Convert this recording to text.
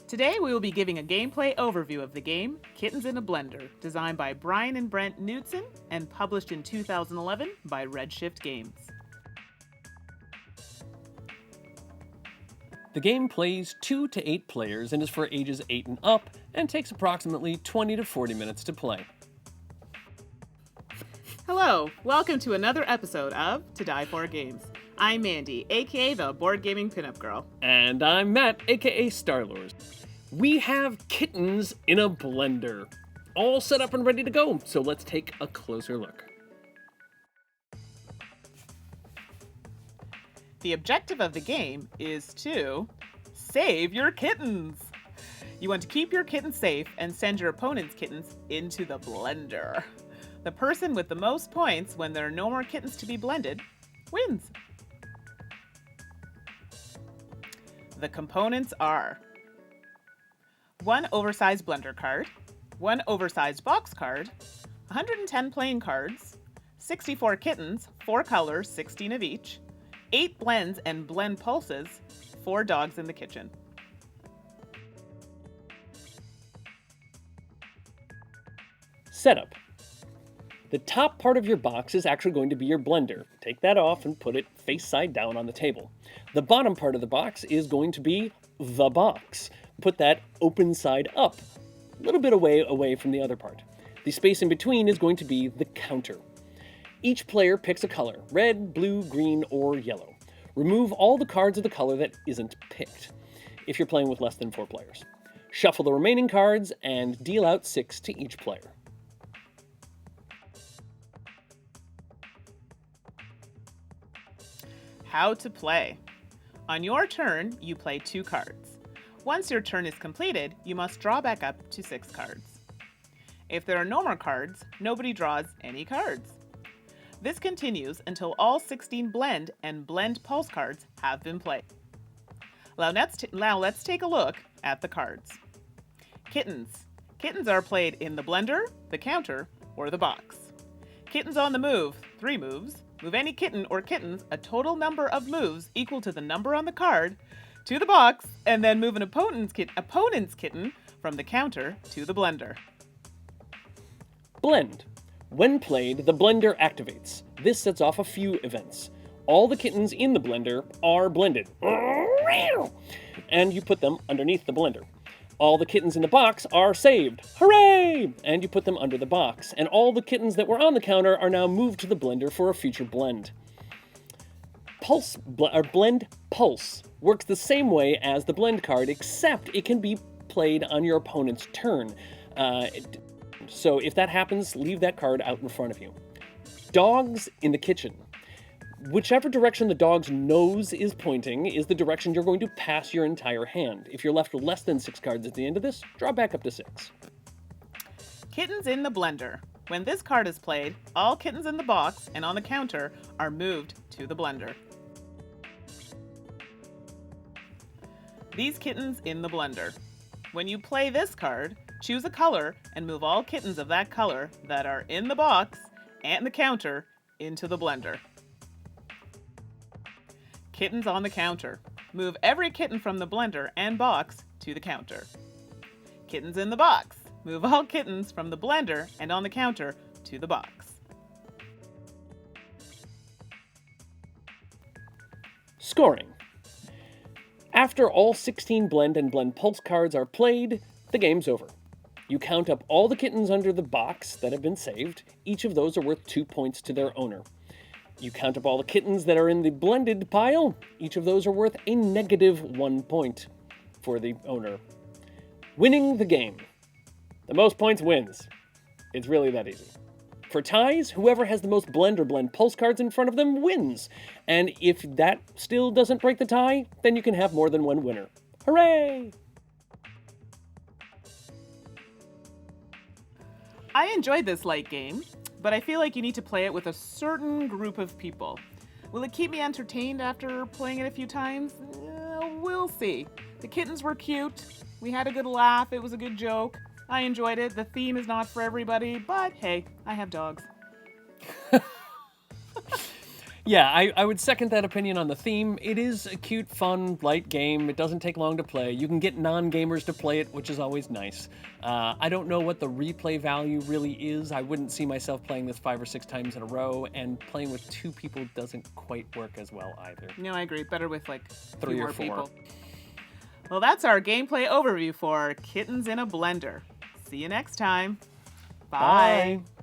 Today we will be giving a gameplay overview of the game Kittens in a Blender, designed by Brian and Brent Knudsen and published in 2011 by Redshift Games. The game plays 2 to 8 players and is for ages 8 and up and takes approximately 20 to 40 minutes to play. Hello, welcome to another episode of To Die For Games. I'm Mandi, aka the Board Gaming Pinup Girl. And I'm Matt, aka Lorz. We have Kittens in a Blender, all set up and ready to go, so let's take a closer look. The objective of the game is to save your kittens. You want to keep your kittens safe and send your opponent's kittens into the blender. The person with the most points when there are no more kittens to be blended wins. The components are 1 oversized blender card, 1 oversized box card, 110 playing cards, 64 kittens, 4 colors, 16 of each, 8 blends and blend pulses, 4 dogs in the kitchen. Setup. The top part of your box is actually going to be your blender. Take that off and put it face side down on the table. The bottom part of the box is going to be the box. Put that open side up, a little bit away from the other part. The space in between is going to be the counter. Each player picks a color, red, blue, green, or yellow. Remove all the cards of the color that isn't picked, if you're playing with less than 4 players. Shuffle the remaining cards and deal out 6 to each player. How to play. On your turn, you play 2 cards. Once your turn is completed, you must draw back up to 6 cards. If there are no more cards, nobody draws any cards. This continues until all 16 blend and blend pulse cards have been played. Now let's take a look at the cards. Kittens. Kittens are played in the blender, the counter, or the box. Kittens on the move, 3 moves. Move any kitten or kittens a total number of moves equal to the number on the card to the box, and then move an opponent's kitten from the counter to the blender. Blend. When played, the blender activates. This sets off a few events. All the kittens in the blender are blended, and you put them underneath the blender. All the kittens in the box are saved, hooray! And you put them under the box. And all the kittens that were on the counter are now moved to the blender for a future blend. Blend Pulse works the same way as the blend card, except it can be played on your opponent's turn. So if that happens, leave that card out in front of you. Dogs in the kitchen. Whichever direction the dog's nose is pointing is the direction you're going to pass your entire hand. If you're left with less than 6 cards at the end of this, draw back up to 6. Kittens in the blender. When this card is played, all kittens in the box and on the counter are moved to the blender. These kittens in the blender. When you play this card, choose a color and move all kittens of that color that are in the box and the counter into the blender. Kittens on the counter. Move every kitten from the blender and box to the counter. Kittens in the box. Move all kittens from the blender and on the counter to the box. Scoring. After all 16 blend and blend pulse cards are played, the game's over. You count up all the kittens under the box that have been saved. Each of those are worth 2 points to their owner. You count up all the kittens that are in the blended pile. Each of those are worth a negative 1 point for the owner. Winning the game. The most points wins. It's really that easy. For ties, whoever has the most blend or blend pulse cards in front of them wins. And if that still doesn't break the tie, then you can have more than one winner. Hooray! I enjoyed this light game, but I feel like you need to play it with a certain group of people. Will it keep me entertained after playing it a few times? We'll see. The kittens were cute. We had a good laugh. It was a good joke. I enjoyed it. The theme is not for everybody, but hey, I have dogs. Yeah, I would second that opinion on the theme. It is a cute, fun, light game. It doesn't take long to play. You can get non-gamers to play it, which is always nice. I don't know what the replay value really is. I wouldn't see myself playing this 5 or 6 times in a row, and playing with 2 people doesn't quite work as well either. No, I agree. Better with like 3 few or more 4. people. Well, that's our gameplay overview for Kittens in a Blender. See you next time. Bye. Bye.